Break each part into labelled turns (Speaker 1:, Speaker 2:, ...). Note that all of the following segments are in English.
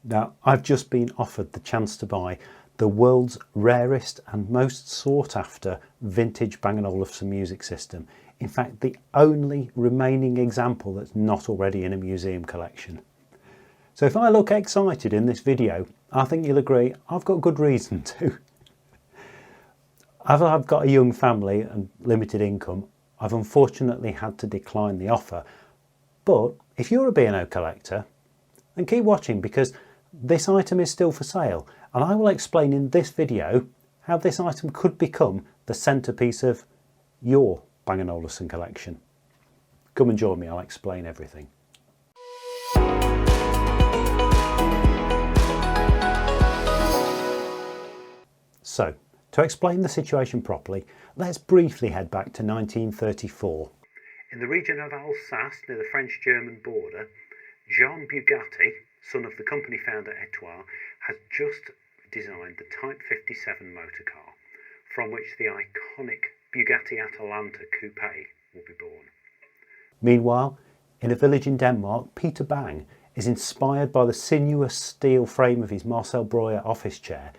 Speaker 1: Now, I've just been offered the chance to buy the world's rarest and most sought after vintage Bang Olufsen music system. In fact, the only remaining example that's not already in a museum collection. So if I look excited in this video, I think you'll agree I've got good reason to. As I've got a young family and limited income, I've unfortunately had to decline the offer. But if you're a B&O collector, then keep watching, because this item is still for sale, and I will explain in this video how this item could become the centrepiece of your Bang Olufsen collection. Come and join me, I'll explain everything. So, to explain the situation properly, let's briefly head back to 1934. In the region of Alsace, near the French-German border, Jean Bugatti, son of the company founder Etoile, has just designed the Type 57 motor car, from which the iconic Bugatti Atalanta coupe will be born. Meanwhile, in a village in Denmark, Peter Bang is inspired by the sinuous steel frame of his Marcel Breuer office chair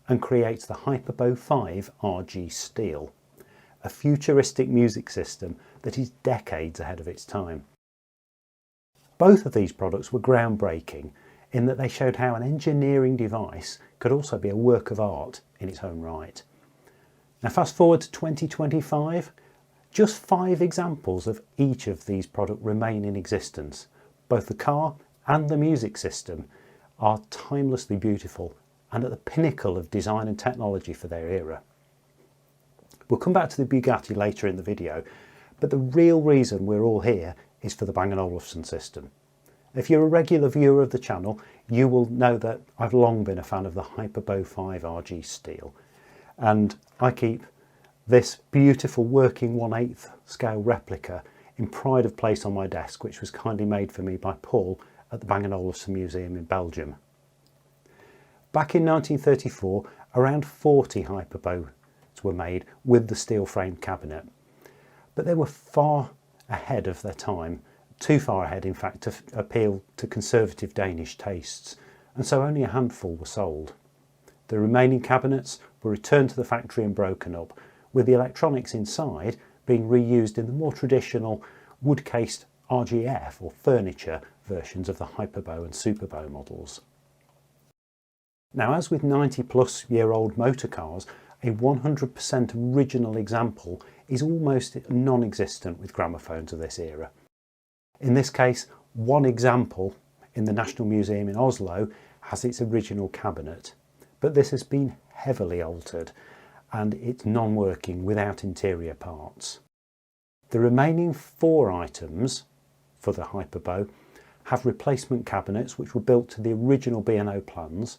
Speaker 1: and creates the Hyperbo 5 RG Steel, a futuristic music system that is decades ahead of its time. Both of these products were groundbreaking in that they showed how an engineering device could also be a work of art in its own right. Now fast forward to 2025, just 5 examples of each of these products remain in existence. Both the car and the music system are timelessly beautiful and at the pinnacle of design and technology for their era. We'll come back to the Bugatti later in the video, but the real reason we're all here is for the Bang & Olufsen system. If you're a regular viewer of the channel, you will know that I've long been a fan of the Hyperbo 5 RG Steel, and I keep this beautiful working 1/8 scale replica in pride of place on my desk, which was kindly made for me by Paul at the Bang & Olufsen Museum in Belgium. Back in 1934, around 40 Hyperbos were made with the steel framed cabinet, but they were far ahead of their time, too far ahead in fact to appeal to conservative Danish tastes, and so only a handful were sold. The remaining cabinets were returned to the factory and broken up, with the electronics inside being reused in the more traditional wood-cased RGF or furniture versions of the Hyperbo and Superbo models. Now, as with 90-plus-year-old motor cars, a 100% original example is almost non-existent with gramophones of this era. In this case, one example in the National Museum in Oslo has its original cabinet, but this has been heavily altered and it's non-working without interior parts. The remaining 4 items for the Hyperbo have replacement cabinets which were built to the original B&O plans,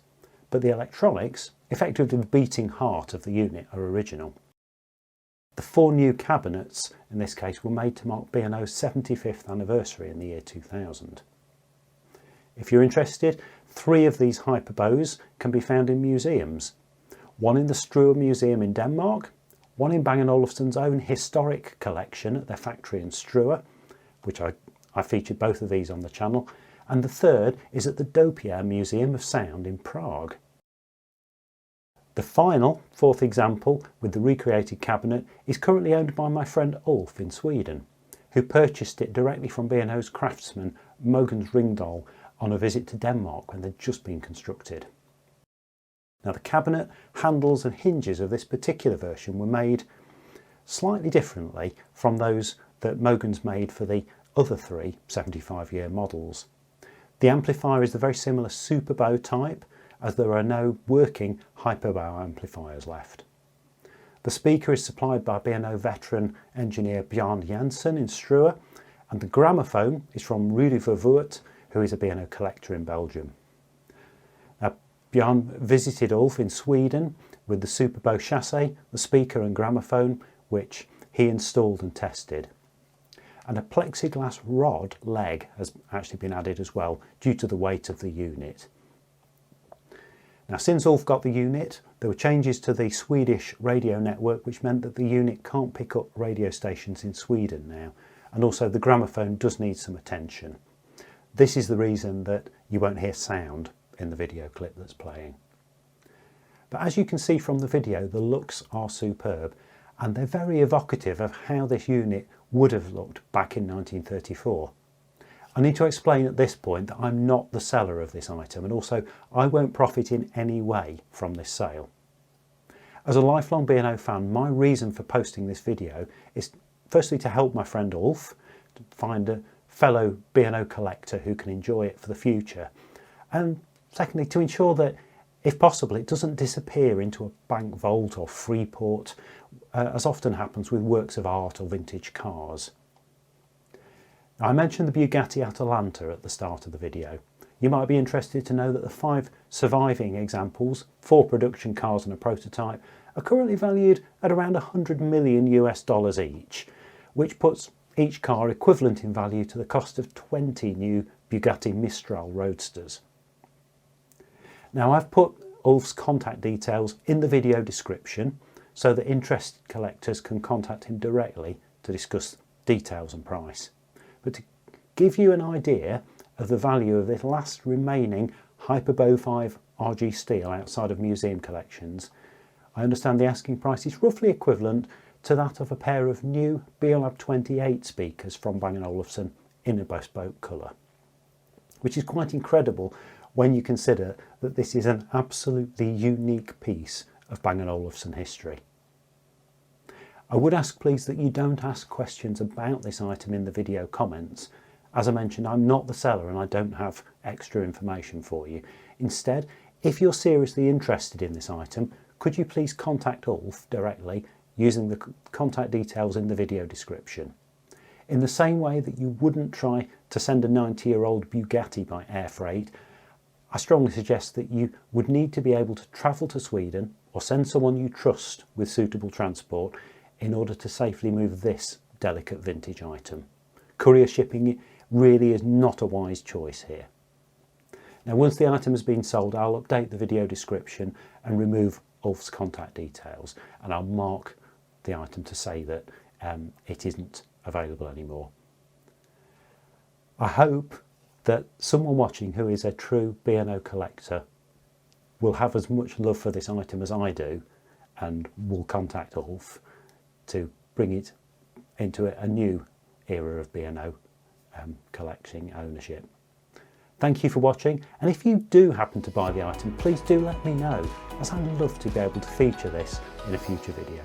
Speaker 1: but the electronics, effectively the beating heart of the unit, are original. The 4 new cabinets in this case were made to mark B&O's 75th anniversary in the year 2000. If you're interested, 3 of these Hyperbos can be found in museums. One in the Struer Museum in Denmark, one in Bang & Olufsen's own historic collection at their factory in Struer, which I featured both of these on the channel, and the third is at the Dopier Museum of Sound in Prague. The final, 4th example with the recreated cabinet is currently owned by my friend Ulf in Sweden, who purchased it directly from B&O's craftsman Mogens Ringdahl on a visit to Denmark when they'd just been constructed. Now the cabinet, handles and hinges of this particular version were made slightly differently from those that Mogens made for the other 3 75-year models. The amplifier is the very similar Superbo type, as there are no working Hyperbo amplifiers left. The speaker is supplied by B&O veteran engineer Bjørn Jansen in Struer, and the gramophone is from Rudy Vervoort, who is a B&O collector in Belgium. Now, Bjørn visited Ulf in Sweden with the Superbo chassis, the speaker and gramophone, which he installed and tested. And a plexiglass rod leg has actually been added as well, due to the weight of the unit. Now, since Ulf got the unit, there were changes to the Swedish radio network, which meant that the unit can't pick up radio stations in Sweden now, and also the gramophone does need some attention. This is the reason that you won't hear sound in the video clip that's playing. But as you can see from the video, the looks are superb and they're very evocative of how this unit would have looked back in 1934. I need to explain at this point that I'm not the seller of this item, and also I won't profit in any way from this sale. As a lifelong B&O fan, my reason for posting this video is firstly to help my friend Ulf to find a fellow B&O collector who can enjoy it for the future, and secondly to ensure that if possible it doesn't disappear into a bank vault or freeport, as often happens with works of art or vintage cars. I mentioned the Bugatti Atalanta at the start of the video. You might be interested to know that the 5 surviving examples, 4 production cars and a prototype, are currently valued at around $100 million each, which puts each car equivalent in value to the cost of 20 new Bugatti Mistral Roadsters. Now I've put Ulf's contact details in the video description so that interested collectors can contact him directly to discuss details and price. But to give you an idea of the value of this last remaining Hyperbow 5 RG steel outside of museum collections, I understand the asking price is roughly equivalent to that of a pair of new Beolab 28 speakers from Bang Olufsen in a bespoke colour, which is quite incredible when you consider that this is an absolutely unique piece of Bang & Olufsen history. I would ask please that you don't ask questions about this item in the video comments. As I mentioned, I'm not the seller and I don't have extra information for you. Instead, if you're seriously interested in this item, could you please contact Ulf directly using the contact details in the video description. In the same way that you wouldn't try to send a 90-year-old Bugatti by air freight, I strongly suggest that you would need to be able to travel to Sweden or send someone you trust with suitable transport in order to safely move this delicate vintage item. Courier shipping really is not a wise choice here. Now once the item has been sold, I'll update the video description and remove Ulf's contact details, and I'll mark the item to say that it isn't available anymore. I hope that someone watching who is a true B&O collector will have as much love for this item as I do and will contact Ulf to bring it into a new era of B&O collecting ownership. Thank you for watching, and if you do happen to buy the item, please do let me know, as I'd love to be able to feature this in a future video.